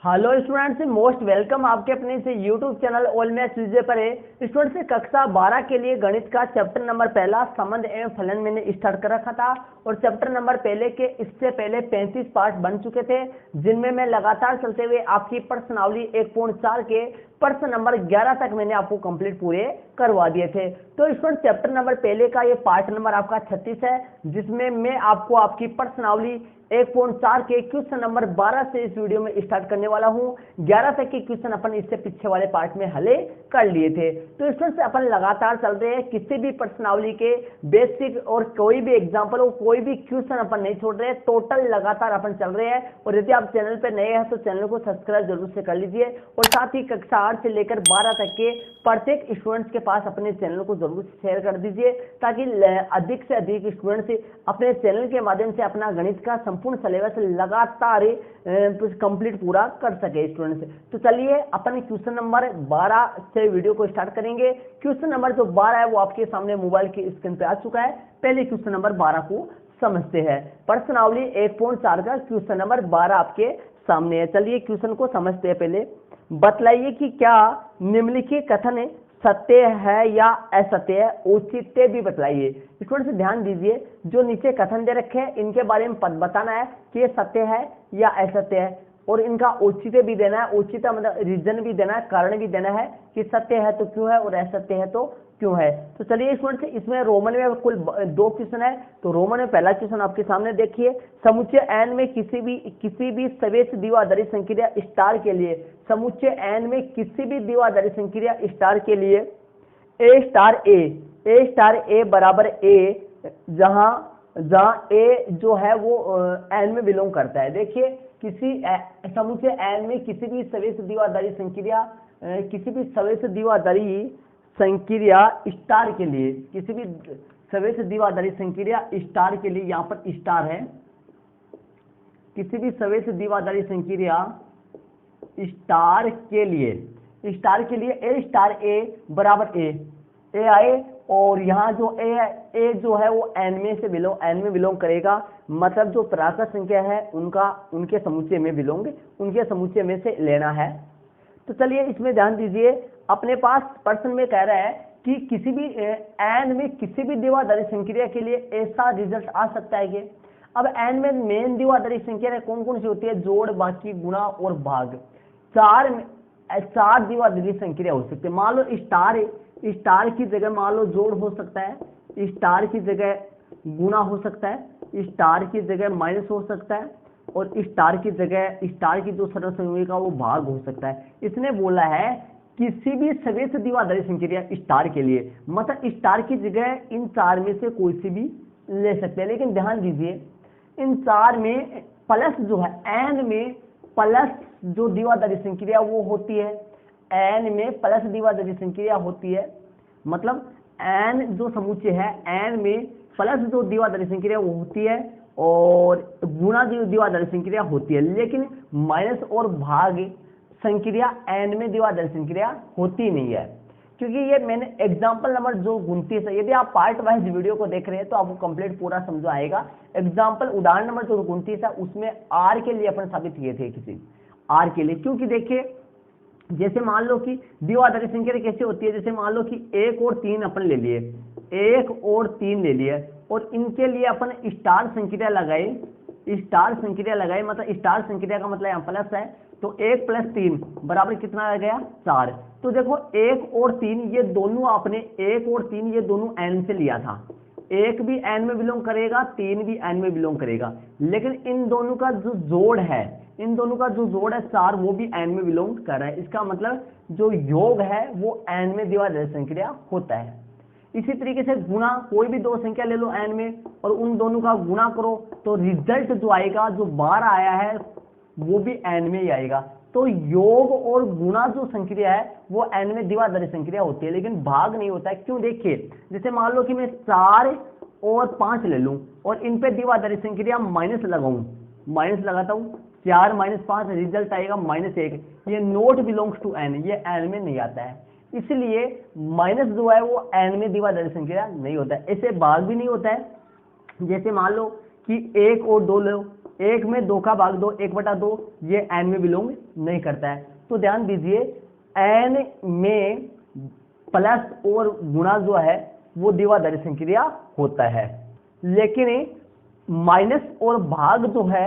Hello students, most welcome आपके अपने से यूट्यूब चैनल ऑल मैथ्स विजय पर है। स्टूडेंट्स, कक्षा 12 के लिए गणित का चैप्टर नंबर पहला संबंध एवं फलन मैंने स्टार्ट कर रखा था और चैप्टर नंबर पहले के इससे पहले 35 पार्ट बन चुके थे, जिनमें मैं लगातार चलते हुए आपकी प्रश्नावली 1.4 के प्रश्न नंबर 11 तक मैंने आपको कंप्लीट पूरे करवा दिए थे। तो स्टूडेंट, चैप्टर नंबर पहले का ये पार्ट नंबर आपका 36 है, जिसमें मैं आपको आपकी प्रश्नावली 1.4 के क्वेश्चन नंबर 12 से इस वीडियो में स्टार्ट करने वाला हूं। 11 तक के क्वेश्चन अपन इससे पीछे वाले पार्ट में हले कर लिए थे। तो स्टूडेंट्स, अपन लगातार चल रहे हैं, किसी भी प्रश्नावली के बेसिक और कोई भी एग्जांपल हो, कोई भी क्वेश्चन अपन नहीं छोड़ रहे हैं, टोटल लगातार अपन चल रहे हैं। और यदि आप चैनल पर नए हैं तो चैनल को सब्सक्राइब जरूर से कर लीजिए और साथ ही कक्षा 8 से लेकर 12 तक के प्रत्येक स्टूडेंट्स के पास अपने चैनल को जरूर शेयर कर दीजिए, ताकि अधिक से अधिक स्टूडेंट्स अपने चैनल के माध्यम से अपना गणित का संपूर्ण सिलेबस लगातार कंप्लीट पूरा कर सके स्टूडेंट्स। तो चलिए अपन क्वेश्चन नंबर 12 से वीडियो को स्टार्ट करेंगे। क्वेश्चन नंबर जो 12 है वो आपके सामने मोबाइल की स्क्रीन पे आ चुका है। पहले क्वेश्चन नंबर 12 को समझते हैं। प्रश्नावली 1.4 का क्वेश्चन नंबर 12 आपके सामने है। चलिए क्वेश्चन को समझते हैं। पहले बतलाइए कि क्या निम्नलिखित कथन सत्य है या असत्य है, औचित्य भी बतलाइए। स्टूडेंट्स ध्यान दीजिए, जो नीचे कथन दे रखे हैं इनके बारे में बताना है कि ये सत्य है या असत्य है, और इनका औचित्य भी देना है। औचित्य मतलब रीजन भी देना है, कारण भी देना है कि सत्य है तो क्यों है और असत्य है तो क्यों है। तो चलिए स्टूडेंट्स, इसमें रोमन में कुल 2 क्वेश्चन है। तो रोमन में पहला क्वेश्चन आपके सामने देखिए, समुच्चय एन में किसी भी सवेश द्विआधारी संक्रिया स्टार के लिए, समुच्चय एन में किसी भी द्विआधारी संक्रिया स्टार के लिए ए स्टार ए बराबर ए, जहां ए जो है वो एन में बिलोंग करता है। देखिए, किसी समुच्चय एन में किसी भी सवेश द्विआधारी संक्रिया स्टार के लिए, किसी भी सवेश द्विआधारी संक्रिया स्टार के लिए, यहां पर स्टार है, किसी भी सवेश द्विआधारी संक्रिया स्टार के लिए ए स्टार ए बराबर ए आए, और यहाँ जो ए जो है वो एन में बिलोंग करेगा। मतलब जो प्राकृत संख्या है उनके समुच्चय में से लेना है। तो चलिए इसमें ध्यान दीजिए, अपने पास प्रश्न में कह रहा है कि किसी भी एन में किसी भी द्विआधारी संक्रिया के लिए ऐसा रिजल्ट आ सकता है कि अब एन में मेन द्विआधारी संख्या कौन कौन सी होती है, जोड़, बाकी, गुणा और भाग। 4 द्विआधारी संक्रिया हो सकती है। मान लो स्टार की जगह मान लो जोड़ हो सकता है, स्टार की जगह गुणा हो सकता है, स्टार की जगह माइनस हो सकता है, और स्टार की जो सरल संयुगी का वो भाग हो सकता है। इसने बोला है किसी भी सवेश द्विआधारी संक्रिया स्टार के लिए, मतलब स्टार की जगह इन 4 में से कोई सी भी ले सकते हैं। लेकिन ध्यान दीजिए, इन 4 में प्लस जो है, एन में प्लस जो द्विआधारी संक्रिया वो होती है, एन में प्लस द्विआधारी संक्रिया होती है। मतलब एन जो समुच्चय है, एन में प्लस जो द्विआधारी संक्रिया वो होती है और गुणा द्विआधारी संक्रिया होती है। लेकिन माइनस और भाग संक्रिया एन में द्विआधारी संक्रिया होती नहीं है, क्योंकि ये मैंने एग्जाम्पल नंबर जो 29 है, यदि आप पार्ट वाइज वीडियो को देख रहे हैं तो आपको कंप्लीट पूरा समझ आएगा। एग्जाम्पल उदाहरण नंबर जो 29 है उसमें आर के लिए अपन साबित किए थे, किसी आर के लिए। क्योंकि देखिए, जैसे मान लो कि द्विआधारी संख्या कैसे होती है, जैसे मान लो कि 1 और 3 अपन ले लिए, 1 और 3 ले लिए, और इनके लिए अपन स्टार संक्रिया लगाए, मतलब स्टार संक्रिया का मतलब यहाँ प्लस है, तो 1 + 3 बराबर कितना आ गया, 4। तो देखो 1 और 3 ये दोनों आपने 1 और 3 ये दोनों एन से लिया था, 1 भी एन में बिलोंग करेगा, 3 भी एन में बिलोंग करेगा। लेकिन इन दोनों का जो जोड़ है 4, वो भी एन में बिलोंग कर रहा है। इसका मतलब जो योग है वो एन में द्विआधारी संक्रिया होता है। इसी तरीके से गुणा, कोई भी 2 संख्या ले लो एन में और उन दोनों का गुणा करो, तो रिजल्ट जो आएगा, जो 12 आया है वो भी एन में ही आएगा। तो योग और गुणा जो संक्रिया है वो एन में द्विआधारी संक्रिया होती है, लेकिन भाग नहीं होता है। क्यों? देखिए, जैसे मान लो कि मैं 4 और 5 ले लूं और इन पे द्विआधारी संक्रिया माइनस लगाता हूं, 4 - 5 रिजल्ट आएगा -1। ये नॉट बिलोंग्स टू एन, ये एन में नहीं आता है, इसलिए माइनस जो है वो एन में द्विआधारी संक्रिया नहीं होता है। ऐसे भाग भी नहीं होता है। जैसे मान लो कि 1 और 2 लो, 1 में 2 का भाग 2, 1/2 ये n में बिलोंग नहीं करता है। तो ध्यान दीजिए n में प्लस और गुणा जो है वो द्विआधारी संक्रिया होता है, लेकिन माइनस और भाग जो है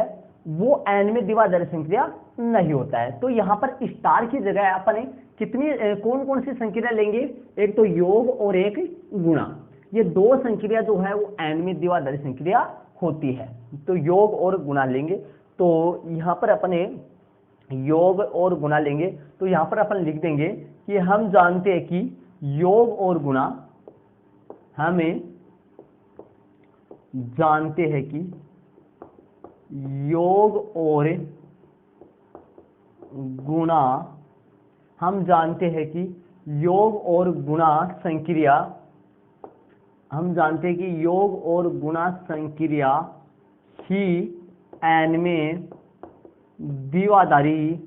वो n में द्विआधारी संक्रिया नहीं होता है। तो यहाँ पर स्टार की जगह अपन कितनी कौन कौन सी संक्रिया लेंगे, एक तो योग और एक गुणा। ये दो संक्रिया जो है वो n में द्विआधारी संक्रिया होती है, तो योग और गुणा लेंगे। तो यहाँ पर अपने योग और गुणा लेंगे, तो यहाँ पर अपन लिख देंगे कि हम जानते हैं कि योग और गुणा, हमें जानते हैं कि योग और गुणा, हम जानते हैं कि योग और गुणा संक्रिया, हम जानते हैं कि योग और गुणा संक्रिया ही n में द्विआधारी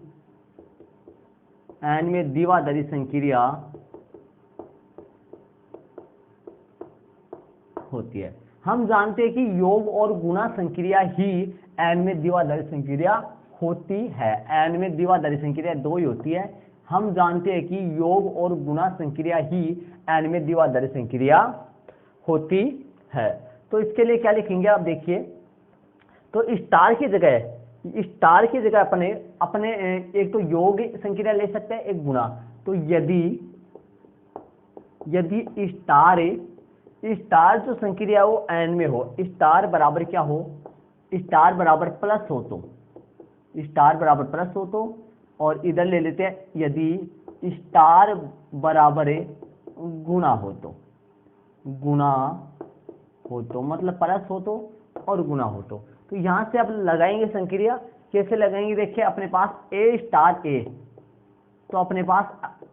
संक्रिया होती है। हम जानते हैं कि योग और गुणा संक्रिया ही n में द्विआधारी संक्रिया होती है। n में द्विआधारी संक्रिया दो ही होती है। हम जानते हैं कि योग और गुणा संक्रिया ही n में द्विआधारी संक्रिया होती है। तो इसके लिए क्या लिखेंगे आप देखिए, तो स्टार की जगह अपने एक तो योग संक्रिया ले सकते हैं, एक गुणा। तो यदि स्टार जो संक्रिया वो n में हो, स्टार बराबर क्या हो, स्टार बराबर प्लस हो, तो स्टार बराबर प्लस हो तो, और इधर ले लेते हैं यदि स्टार बराबर गुणा हो तो मतलब प्लस हो तो और गुणा हो तो यहां से आप लगाएंगे संक्रिया। कैसे लगाएंगे देखिए, अपने पास ए स्टार ए, तो अपने पास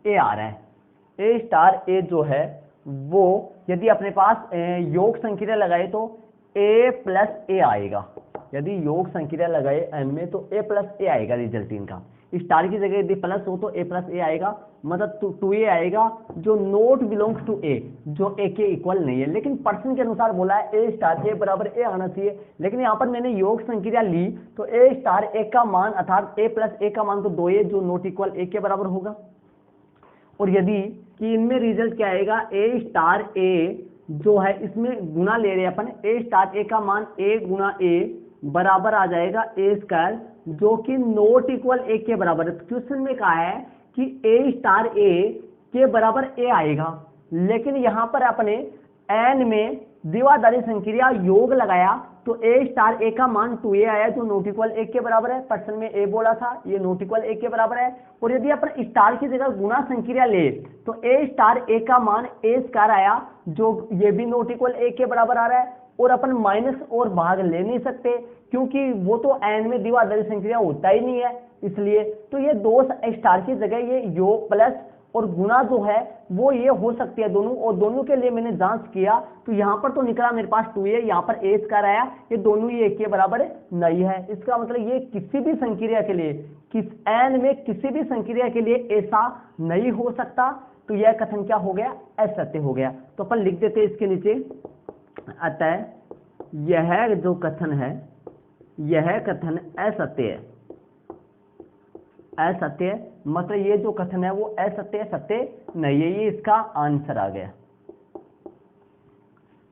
ए आ रहा है, ए स्टार ए जो है वो यदि अपने पास योग संक्रिया लगाए तो ए प्लस ए आएगा। यदि योग संक्रिया लगाए n में तो a प्लस ए आएगा रिजल्ट इनका। स्टार की जगह यदि प्लस हो तो a प्लस ए आएगा, मतलब 2a आएगा जो नॉट बिलोंग्स टू a, जो a के इक्वल नहीं है। लेकिन पर्सन के अनुसार बोला है a स्टार a बराबर a आना चाहिए, लेकिन यहाँ पर मैंने योग संक्रिया ली तो a स्टार a का मान अर्थात a प्लस a का मान तो 2a जो नॉट इक्वल a के बराबर होगा। और यदि कि इनमें रिजल्ट क्या आएगा, a स्टार a जो है इसमें गुणा ले रहे हैं अपन, a स्टार a का मान a गुणा a बराबर आ जाएगा ए स्क्वायर, जो कि नॉट इक्वल ए के बराबर है। क्वेश्चन में कहा है कि ए स्टार ए के बराबर ए आएगा, लेकिन यहां पर अपने n में द्विआधारी संक्रिया योग लगाया तो ए स्टार ए का मान 2a आया जो नॉट इक्वल ए के बराबर है। पर्सन में ए बोला था, ये नॉट इक्वल ए के बराबर है। और यदि अपन स्टार की जगह गुणा संक्रिया ले तो ए स्टार ए का मान ए स्क्वायर आया जो ये भी नॉट इक्वल ए के बराबर आ रहा है। और अपन माइनस और भाग ले नहीं सकते क्योंकि वो तो n में द्विआधारी संक्रिया होता ही नहीं है, इसलिए तो ये दो स्टार की जगह ये योग प्लस और गुणा जो है वो ये हो सकती है दोनों, और दोनों के लिए मैंने जांच किया तो यहाँ पर तो निकला मेरे पास 2a, यहाँ पर a स्क्वायर आया, ये दोनों ही एक के बराबर नहीं है। इसका मतलब ये किसी भी संक्रिया के लिए n में किसी भी संक्रिया के लिए ऐसा नहीं हो सकता। तो यह कथन क्या हो गया, असत्य हो गया। तो अपन लिख देते इसके नीचे, अतः यह जो कथन है यह कथन असत्य है। असत्य मतलब ये जो कथन है वो असत्य सत्य नहीं है, ये इसका आंसर आ गया।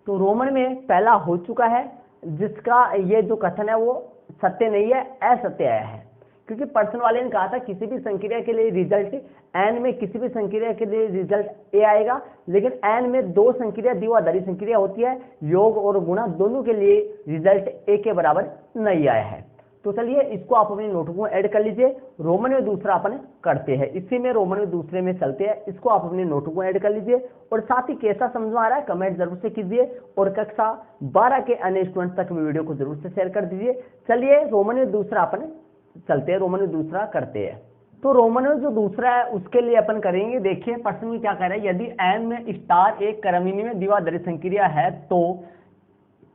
तो रोमन में पहला हो चुका है जिसका ये जो कथन है वो सत्य नहीं है, असत्य आया है। क्योंकि पर्सन वाले ने कहा था किसी भी संक्रिया के लिए रिजल्ट n में किसी भी संक्रिया के लिए रिजल्ट a आएगा, लेकिन n में दो संक्रिया द्विआधारी संक्रिया होती है, योग और गुणा दोनों के लिए रिजल्ट a के बराबर नहीं आया है। तो चलिए इसको आप अपने नोटबुक में ऐड कर लीजिए। रोमन में दूसरा अपन करते हैं, इसी में रोमन में दूसरे में चलते हैं, इसको आप अपने नोटबुक में ऐड कर लीजिए। और साथ ही कैसा समझ में आ रहा है कमेंट जरूर से कीजिए, और कक्षा 12 के अन्य स्टूडेंट तक वीडियो को जरूर से शेयर कर दीजिए। चलिए रोमन में दूसरा अपन चलते हैं, रोमन में दूसरा करते हैं। तो रोमन में जो दूसरा है उसके लिए अपन करेंगे, देखिए प्रश्न में क्या कह रहा है, यदि n में स्टार एक क्रमनी में द्विआधारी संक्रिया है तो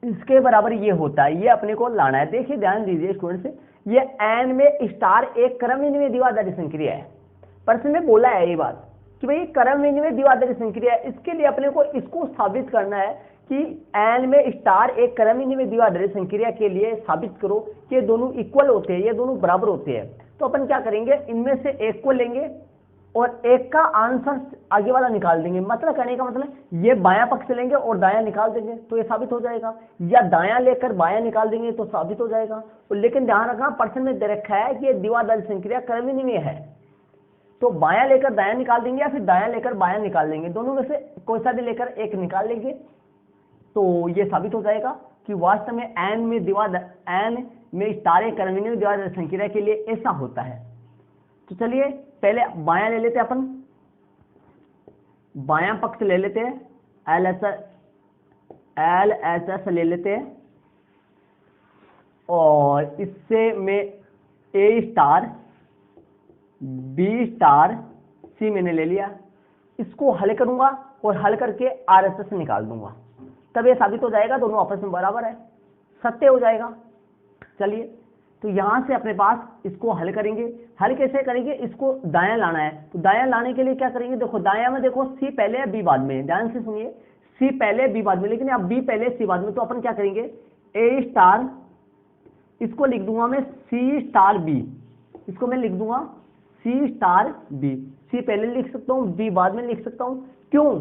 इसके बराबर ये होता है, ये अपने को लाना है। देखिए ध्यान दीजिए स्टूडेंट्स, ये n में स्टार एक क्रमनी में द्विआधारी संक्रिया है। प्रश्न में बोला है ये बात कि भाई क्रमनी में द्विआधारी संक्रिया है, इसके लिए अपने को इसको साबित करना है कि एन में स्टार एक क्रमनिमेय द्विआधारी संक्रिया के लिए साबित करो कि ये दोनों इक्वल होते हैं, ये दोनों बराबर होते हैं। तो अपन क्या करेंगे, इनमें से एक को लेंगे और एक का आंसर आगे वाला निकाल देंगे। मतलब कहने का मतलब ये बायां पक्ष से लेंगे और दायां निकाल देंगे तो ये साबित हो जाएगा, या दायां लेकर बायां निकाल देंगे तो साबित हो जाएगा। और लेकिन ध्यान रखना, प्रश्न में दे रखा है कि ये द्विआधारी संक्रिया क्रमनिमेय है, तो बायां लेकर दायां निकाल देंगे या फिर दायां लेकर बायां निकाल देंगे, दोनों में से कोई सा भी लेकर एक निकाल लेंगे तो ये साबित हो जाएगा कि वास्तव में एन में स्टार एक क्रमनिमेय द्विआधारी संक्रिया के लिए ऐसा होता है। तो चलिए पहले बायां ले लेते हैं, अपन बायां पक्ष ले लेते हैं, LHS ले लेते हैं और इससे मैं A star B star C मैंने ले लिया, इसको हल करूंगा और हल करके RHS निकाल दूंगा, तब ये साबित हो जाएगा दोनों आपस में बराबर है, सत्य हो जाएगा। चलिए तो यहां से अपने पास इसको हल करेंगे। हल कैसे करेंगे, इसको दायां लाना है, तो दायां लाने के लिए क्या करेंगे, देखो दायां में देखो C पहले है B बाद में, ध्यान से सुनिए, C पहले B बाद में, लेकिन अब B पहले C बाद में, तो अपन क्या करेंगे A स्टार, इसको लिख दूंगा मैं C स्टार B, इसको मैं लिख दूंगा C स्टार B, C पहले लिख सकता हूँ B बाद में लिख सकता हूँ, क्यों,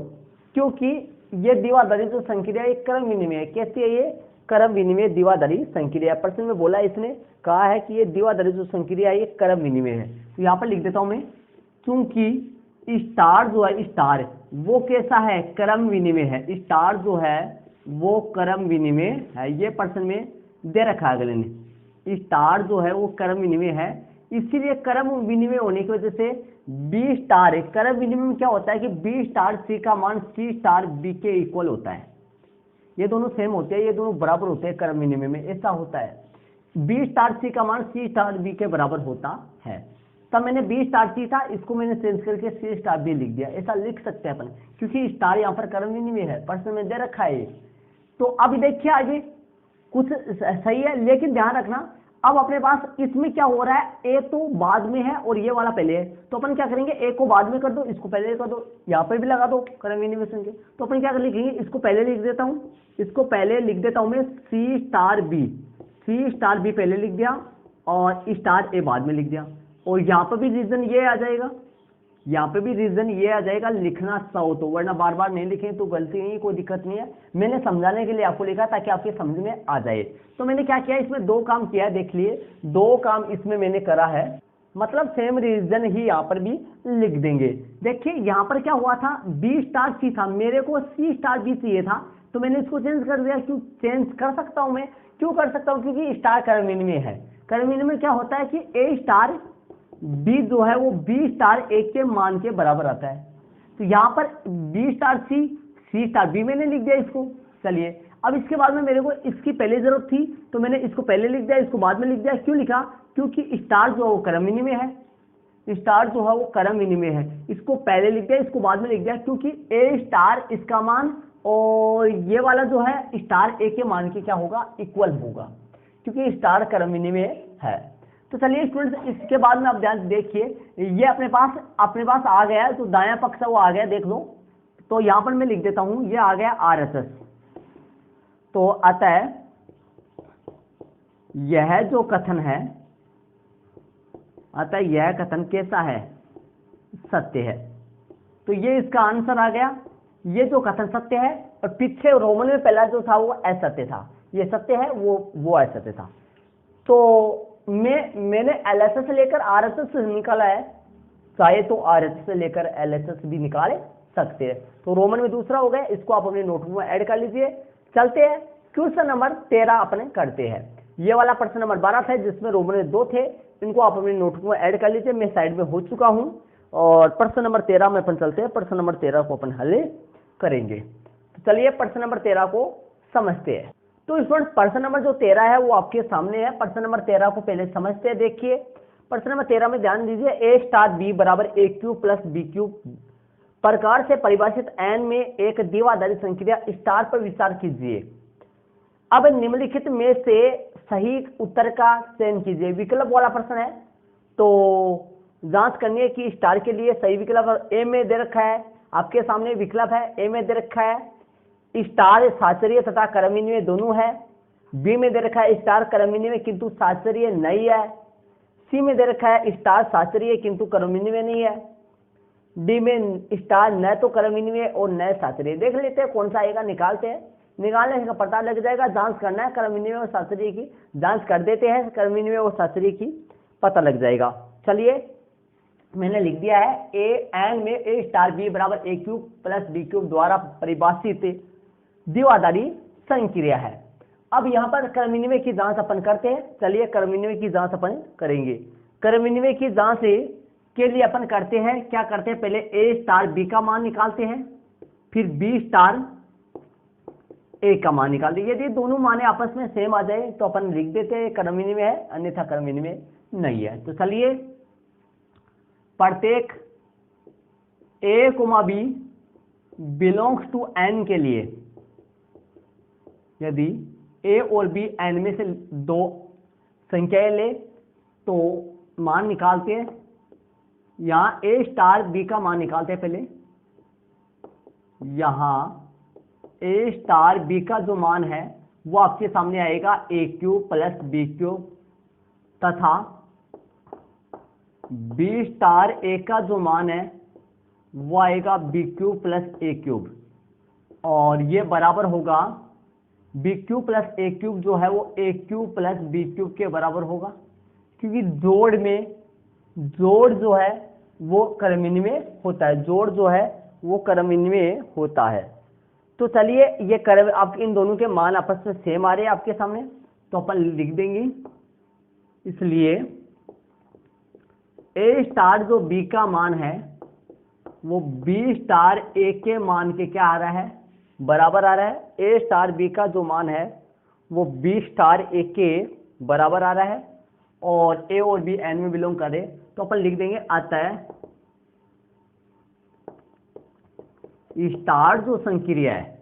क्योंकि ये द्विआधारी जो संक्रिया एक क्रम विनिमय है। कैसी है ये, क्रम विनिमय द्विआधारी संक्रिया। प्रश्न में बोला, इसने कहा है कि ये द्विआधारी जो संक्रिया है ये क्रम विनिमय है। तो यहाँ पर लिख देता हूं मैं, क्योंकि स्टार जो है स्टार वो कैसा है, क्रम विनिमय है, स्टार जो है वो क्रम विनिमय है, ये प्रश्न में दे रखा है अगले ने, स्टार जो है वो क्रम विनिमय है, इसीलिए क्रम विनिमय होने की वजह से बी स्टार, क्रम विनिमय में क्या होता है कि बी स्टार सी का मान सी स्टार बी के इक्वल होता है, ये दोनों सेम होते हैं, ये दोनों बराबर होते हैं क्रम विनिमय में, ऐसा होता है। बी स्टार सी का मान सी स्टार बी के बराबर होता है, तब मैंने बी स्टार सी था, इसको मैंने चेंज करके सी स्टार बी लिख दिया, ऐसा लिख सकते हैं अपन, क्योंकि स्टार यहाँ पर क्रम विनिमय है, प्रश्न में दे रखा है। तो अब देखिए आगे कुछ सही है, लेकिन ध्यान रखना अब अपने पास इसमें क्या हो रहा है, ए तो बाद में है और ये वाला पहले है, तो अपन क्या करेंगे, ए को बाद में कर दो, इसको पहले कर दो, यहाँ पर भी लगा दो क्रम विनिमय के। तो अपन क्या लिखेंगे, इसको पहले लिख देता हूँ, इसको पहले लिख देता हूँ मैं सी स्टार बी, सी स्टार बी पहले लिख दिया और स्टार ए बाद में लिख दिया, और यहाँ पर भी रीजन ये आ जाएगा, यहाँ पे भी रीजन ये आ जाएगा, लिखना सौ तो, वरना बार बार नहीं लिखें तो गलती नहीं, कोई दिक्कत नहीं है, मैंने समझाने के लिए आपको लिखा ताकि आपके समझ में आ जाए। तो मैंने क्या किया, इसमें दो काम किया है, देख लिए दो काम इसमें मैंने करा है, मतलब सेम रीजन ही यहाँ पर भी लिख देंगे। देखिए यहाँ पर क्या हुआ था, बी स्टार सी था, मेरे को सी स्टार बी चाहिए था, तो मैंने इसको चेंज कर दिया। क्यों चेंज कर सकता हूं मैं, क्यों कर सकता हूं, क्योंकि स्टार क्रम विनिमय है। क्रम विनिमय में क्या होता है कि ए स्टार बी जो है वो बी स्टार ए के मान के बराबर आता है, तो यहाँ पर बी स्टार सी, सी स्टार बी मैंने लिख दिया इसको। चलिए अब इसके बाद में मेरे को इसकी पहले जरूरत थी, तो मैंने इसको पहले लिख दिया, इसको बाद में लिख दिया। क्यों लिखा, क्योंकि स्टार जो है वो क्रम विनिमय है, स्टार जो है वो क्रम विनिमय है, इसको पहले लिख दिया, इसको बाद में लिख दिया, क्योंकि ए स्टार इसका मान और ये वाला जो है स्टार ए के मान के क्या होगा, इक्वल होगा, क्योंकि स्टार क्रम विनिमय है। तो चलिए स्टूडेंट्स, इसके बाद में आप ध्यान देखिए, ये अपने पास आ गया है, तो दायां पक्ष वो आ गया, देख लो। तो यहां पर मैं लिख देता हूं, ये आ गया RHS। तो अतः यह जो कथन है, अतः यह कथन कैसा है, सत्य है। तो ये इसका आंसर आ गया, ये जो कथन सत्य है, और पीछे रोमन में पहला जो था वो असत्य था, ये सत्य है, वो असत्य था। तो मैंने LHS से लेकर RHS निकाला है, चाहे तो RHS से लेकर LHS भी निकाले सकते हैं। तो रोमन में दूसरा हो गया, इसको आप अपने नोटबुक में ऐड कर लीजिए। चलते हैं क्वेश्चन नंबर 13 अपने करते हैं। ये वाला प्रश्न नंबर 12 था जिसमें रोमन में 2 थे, इनको आप अपने नोटबुक में ऐड कर लीजिए, मैं साइड में हो चुका हूं। और प्रश्न नंबर 13 में अपन चलते हैं, प्रश्न नंबर 13 को अपन हल करेंगे। तो चलिए प्रश्न नंबर 13 को समझते हैं। तो स्टूडेंट प्रश्न नंबर जो 13 है वो आपके सामने है, प्रश्न नंबर 13 को पहले समझते हैं। देखिए प्रश्न नंबर 13 में ध्यान दीजिए, ए स्टार बी बराबर ए क्यूब प्लस बी क्यूब प्रकार से परिभाषित एन में एक द्विआधारी संक्रिया स्टार पर विचार कीजिए। अब निम्नलिखित में से सही उत्तर का चयन कीजिए। विकल्प वाला प्रश्न है, तो जांच करनी है कि स्टार के लिए सही विकल्प ए में दे रखा है, आपके सामने विकल्प है, ए में दे रखा है स्टार साचरीय तथा क्रम विनिमय दोनों है। बी में दे रखा है स्टार क्रम विनिमय किंतु साचरीय नहीं है। सी में दे रखा है स्टार साचरीय किंतु क्रम विनिमय नहीं है। डी में स्टार न तो क्रम विनिमय और न साचरीय। देख लेते हैं कौन सा आएगा, निकालते हैं। निकालने का पता लग जाएगा। जांच करना है क्रम विनिमय और साचरीय की, जांच कर देते हैं क्रम विनिमय और साचरीय की, पता लग जाएगा। चलिए मैंने लिख दिया है ए एन में ए स्टार बी बराबर ए क्यूब प्लस बी क्यूब द्वारा परिभाषित द्विआधारी संक्रिया है। अब यहाँ पर क्रम विनिमय की जांच अपन करते हैं। चलिए क्रम विनिमय की जांच अपन करेंगे। क्रम विनिमय की जांच के लिए अपन करते हैं, क्या करते हैं, पहले ए स्टार बी का मान निकालते हैं, फिर बी स्टार ए का मान निकालते हैं। यदि दोनों माने आपस में सेम आ जाए तो अपन लिख देते हैं क्रम विनिमय है, अन्यथा क्रम विनिमय नहीं है। तो चलिए प्रत्येक A comma B belongs to N के लिए यदि ए और बी एन में से दो संख्याएं ले तो मान निकालते हैं। यहां ए स्टार बी का मान निकालते हैं। पहले यहां ए स्टार बी का जो मान है वो आपके सामने आएगा ए क्यूब प्लस बी क्यूब, तथा बी स्टार ए का जो मान है वो आएगा बी क्यूब प्लस ए क्यूब, और ये बराबर होगा बी क्यूब प्लस ए क्यूब जो है वो ए क्यूब प्लस बी क्यूब के बराबर होगा, क्योंकि जोड़ में जोड़ जो है वो क्रम विनिमय होता है। जोड़ जो है वो क्रम विनिमय होता है। तो चलिए ये क्रम, आप इन दोनों के मान आपस में सेम आ रहे हैं आपके सामने, तो अपन लिख देंगे। इसलिए ए स्टार जो बी का मान है वो बी स्टार ए के मान के क्या आ रहा है, बराबर आ रहा है। ए स्टार बी का जो मान है वो बी स्टार ए के बराबर आ रहा है, और ए और बी एन में बिलोंग करे तो अपन लिख देंगे अतः स्टार जो संक्रिया है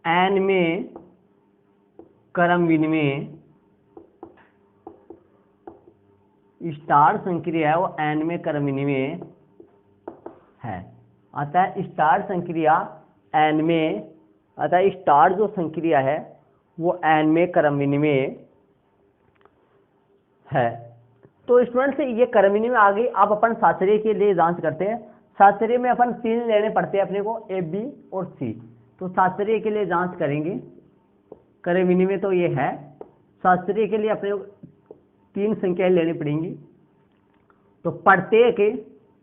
एन में क्रम विनिमय, स्टार संक्रिया है वो एन में क्रम विनिमय है। अतः स्टार संक्रिया एन में, अतः स्टार जो संक्रिया है वो एन में क्रम विनिमय है। तो स्टूडेंट्स ये क्रम विनिमय आ गई। अब अपन साचरीय के लिए जांच करते हैं। साचरीय में अपन 3 लेने पड़ते हैं अपने को, ए बी और सी। तो साचरीय के लिए जांच करेंगे। क्रम विनिमय तो ये है, साचरीय के लिए अपने को 3 संख्याएं लेनी पड़ेंगी। तो प्रत्येक,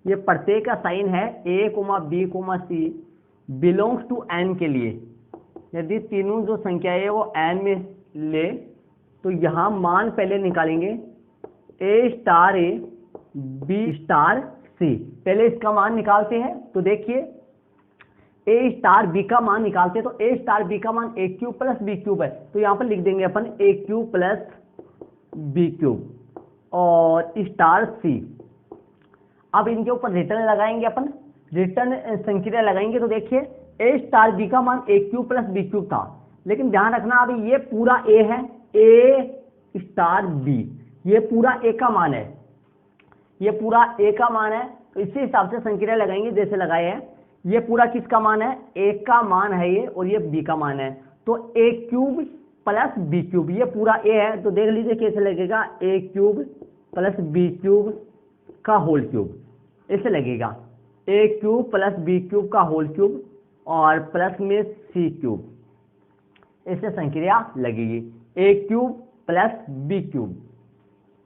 ये प्रत्येक का साइन है A comma B comma C belongs to N के लिए, यदि तीनों जो संख्याएं है वो एन में ले तो यहां मान पहले निकालेंगे ए star A B star c. पहले इसका मान निकालते हैं। तो देखिए ए स्टार बी का मान निकालते हैं, तो ए स्टार बी का मान ए क्यूब प्लस बी क्यूब है, तो यहां पर लिख देंगे अपन ए क्यूब प्लस बी क्यूब, और स्टार सी। अब इनके ऊपर रिटर्न लगाएंगे अपन, रिटर्न संक्रिया लगाएंगे। तो देखिए ए स्टार बी का मान ए क्यूब प्लस बी क्यूब था, लेकिन ध्यान रखना अभी ये पूरा ए है, ए स्टार बी, ये पूरा ए का मान है, ये पूरा ए का मान है। तो इसी हिसाब से संक्रिया लगाएंगे जैसे लगाए हैं। ये पूरा किसका मान है, ए का मान है ये, और ये बी का मान है। तो ए क्यूब प्लस बी क्यूब, ये पूरा ए है, तो देख लीजिए कैसे लगेगा, ए क्यूब प्लस बी क्यूब का होल क्यूब, ऐसे लगेगा ए क्यूब प्लस बी क्यूब का होल क्यूब और प्लस में सी क्यूब, ऐसे संक्रिया लगेगी। ए क्यूब प्लस बी क्यूब,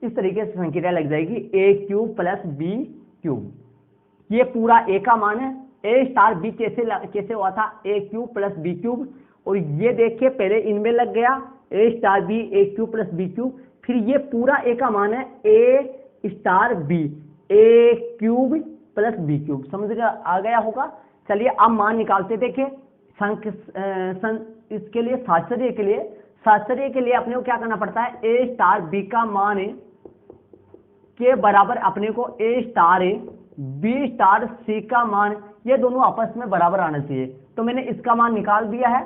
इस तरीके से संक्रिया लग जाएगी ए क्यूब प्लस बी क्यूब। ये पूरा ए का मान है। ए स्टार बी कैसे हुआ था, ए क्यूब प्लस बी क्यूब, और ये देखिए पहले इनमें लग गया ए स्टार बी ए क्यूब प्लस बी क्यूब, फिर ये पूरा ए का मान है ए स्टार बी ए क्यूब प्लस बी क्यूब। समझ आ गया होगा। चलिए अब मान निकालते। देखिए इसके लिए साचरीय के लिए अपने को क्या करना पड़ता है, ए स्टार बी का मान के बराबर अपने को ए star A B star c का मान, ये दोनों आपस में बराबर आना चाहिए। तो मैंने इसका मान निकाल दिया है,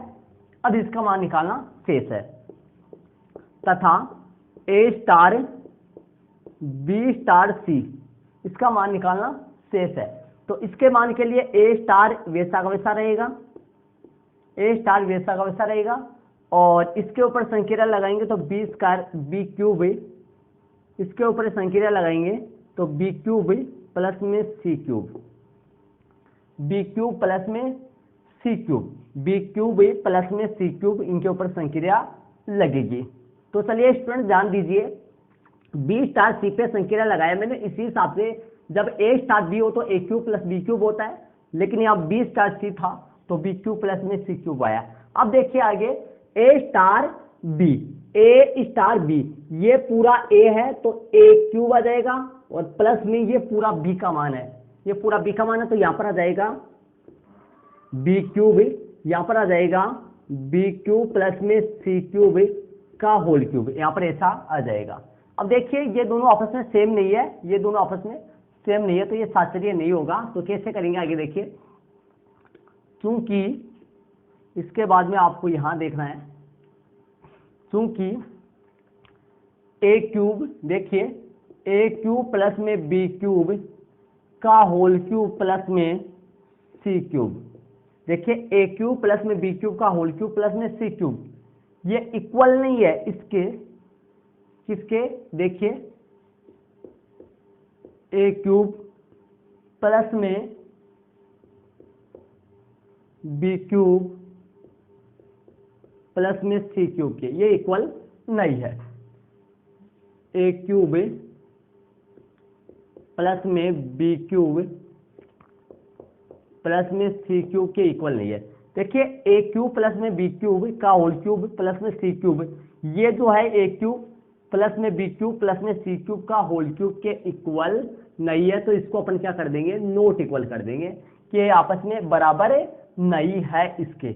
अब इसका मान निकालना शेष है। तथा ए स्टार बी स्टार सी, इसका मान निकालना शेष है। तो इसके मान के लिए ए स्टार वैसा का वैसा रहेगा, ए स्टार वैसा का वैसा रहेगा, और इसके ऊपर संकीर्ण लगाएंगे तो बी स्क्वायर बी क्यूब, इसके ऊपर संकीर्ण लगाएंगे तो बी क्यूब प्लस में सी क्यूब, बी क्यूब प्लस में सी क्यूब, बी क्यूब प्लस में सी क्यूब, इनके ऊपर संक्रिया लगेगी। तो चलिए स्टूडेंट ध्यान दीजिए, बी स्टार सी पे संक्रिया लगाया मैंने, इसी हिसाब से जब ए स्टार बी हो तो ए क्यूब प्लस बी क्यूब होता है, लेकिन यहाँ बी स्टार सी था तो बी क्यूब प्लस में सी क्यूब आया। अब देखिए आगे ए स्टार बी, ए स्टार बी, ये पूरा ए है तो ए क्यूब आ जाएगा, और प्लस में ये पूरा बी का मान है, ये पूरा बी का मान है, तो यहाँ पर आ जाएगा बी क्यूब, यहाँ पर आ जाएगा बी क्यूब प्लस में सी क्यूब का होल क्यूब, यहाँ पर ऐसा आ जाएगा। अब देखिए ये दोनों आपस में सेम नहीं है, ये दोनों आपस में सेम नहीं है, तो ये साचर्य नहीं होगा। तो कैसे करेंगे आगे देखिए, क्योंकि इसके बाद में आपको यहां देखना है, क्योंकि ए क्यूब, देखिए ए क्यूब प्लस में बी क्यूब का होल क्यूब प्लस में सी क्यूब, देखिए ए क्यूब प्लस में बी क्यूब का होल क्यूब प्लस में सी क्यूब, ये इक्वल नहीं है इसके, किसके, देखिए ए क्यूब प्लस में बी क्यूब प्लस में सी क्यूब के, ये इक्वल नहीं है। ए क्यूब प्लस में बी क्यूब प्लस में सी क्यूब के इक्वल नहीं है। देखिए ए क्यूब प्लस में बी क्यूब का होल क्यूब प्लस में सी क्यूब, ये जो है ए क्यूब प्लस में बी क्यूब प्लस में सी क्यूब का होल क्यूब के इक्वल नहीं है, तो इसको अपन क्या कर देंगे, नोट इक्वल कर देंगे कि आपस में बराबर नहीं है इसके।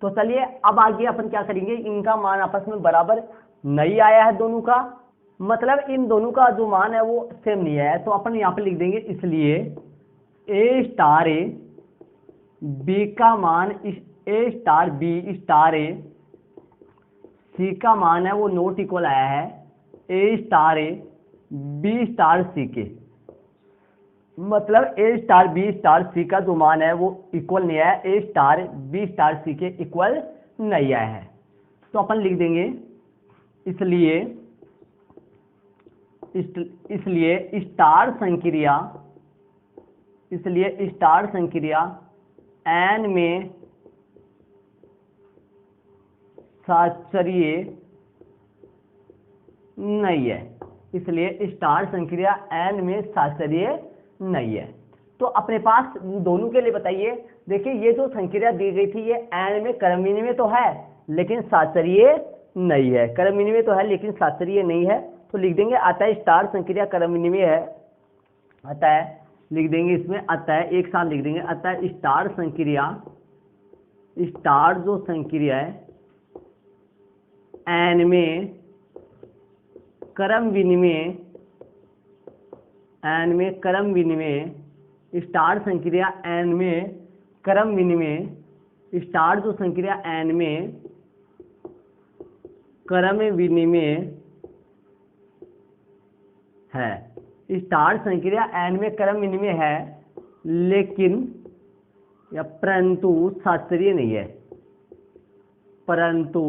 तो चलिए अब आगे अपन क्या करेंगे, इनका मान आपस में बराबर नहीं आया है दोनों का, मतलब इन दोनों का जो मान है वो सेम नहीं आया है, तो अपन यहाँ पे लिख देंगे, इसलिए ए स्टार ए बी का मान, ए स्टार बी स्टार ए सी का मान है वो नोट इक्वल आया है ए star A B star c के, मतलब ए स्टार बी स्टार सी का जो मान है वो इक्वल नहीं आया, ए स्टार बी स्टार सी के इक्वल नहीं आया है। तो अपन लिख देंगे, इसलिए स्टार संक्रिया, इसलिए स्टार संक्रिया एन में साचर्य नहीं है, इसलिए स्टार संक्रिया एन में साचर्य नहीं है। तो अपने पास दोनों के लिए बताइए, देखिए ये जो संक्रिया दी गई थी ये एन में क्रम विनिमय तो है लेकिन साचर्य नहीं है, क्रम विनिमय तो है लेकिन साचर्य नहीं है, तो लिख देंगे अतः स्टार संक्रिया क्रम विनिमय है, अतः लिख देंगे इसमें, अतः एक साथ लिख देंगे, अतः स्टार संक्रिया, स्टार जो संक्रिया है एन में क्रम विनिमय, एन में क्रम विनिमय, स्टार संक्रिया एन में क्रम विनिमय, स्टार जो संक्रिया एन में क्रम विनिमय है, स्टार संक्रिया एन में क्रम विनिमय है लेकिन या परंतु साचर्य नहीं है, परंतु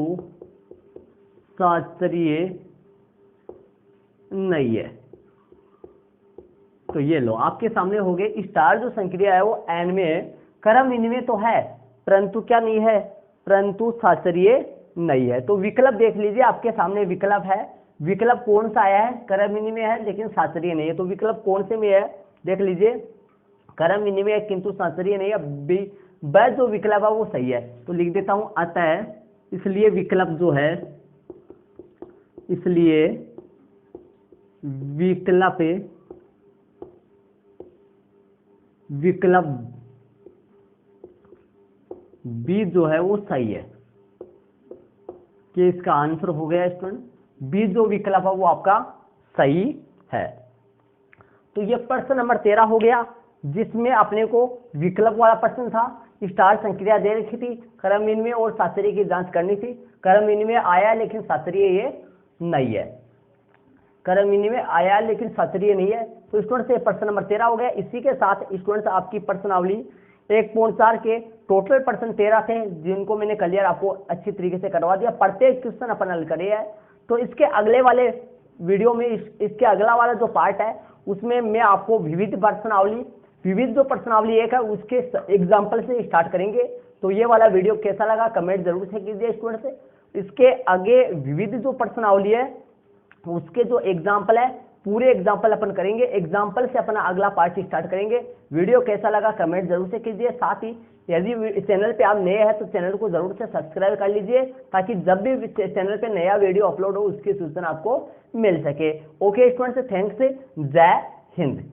साचर्य नहीं है। तो ये लो आपके सामने हो गए, स्टार जो संक्रिया है वो एन में क्रम विनिमय तो है परंतु क्या नहीं है, परंतु साचर्य नहीं है। तो विकल्प देख लीजिए, आपके सामने विकल्प है, विकल्प कौन सा आया है, क्रम विनिमय है लेकिन साचर्य नहीं है, तो विकल्प कौन से में है देख लीजिए, क्रम विनिमय है किंतु साचर्य नहीं है, ब जो विकल्प है वो सही है। तो लिख देता हूं अतः, इसलिए विकल्प जो है, इसलिए विकल्प बी जो है वो सही है, कि इसका आंसर हो गया स्टूडेंट, बी जो विकल्प है वो आपका सही है। तो ये प्रश्न नंबर 13 हो गया, जिसमें अपने को विकल्प वाला प्रश्न था, स्टार संक्रिया दे रखी थी, क्रम विनिमय और साचर्य की जांच करनी थी, क्रम विनिमय आया लेकिन साचर्य ये नहीं है। कर्मणी में आया है लेकिन क्षत्रिय नहीं है। तो स्टूडेंट्स ये प्रश्न नंबर 13 हो गया। इसी के साथ स्टूडेंट्स आपकी प्रश्नावली 1.4 के टोटल प्रश्न 13 थे जिनको मैंने क्लियर आपको अच्छी तरीके से करवा दिया। प्रत्येक क्वेश्चन अपन हल करे है। तो इसके अगले वाले वीडियो में इसके अगला वाला जो पार्ट है उसमें मैं आपको विविध जो प्रश्नावली एक है उसके एग्जाम्पल से स्टार्ट करेंगे। तो ये वाला वीडियो कैसा लगा कमेंट जरूर से कीजिए स्टूडेंट्स। इसके आगे विविध जो प्रश्नावली है उसके जो एग्जाम्पल है पूरे एग्जाम्पल अपन करेंगे। एग्जाम्पल से अपना अगला पार्ट स्टार्ट करेंगे। वीडियो कैसा लगा कमेंट जरूर से कीजिए। साथ ही यदि चैनल पे आप नए हैं तो चैनल को जरूर से सब्सक्राइब कर लीजिए ताकि जब भी चैनल पे नया वीडियो अपलोड हो उसकी सूचना आपको मिल सके। ओके स्टूडेंट्स, थैंक्स, जय हिंद।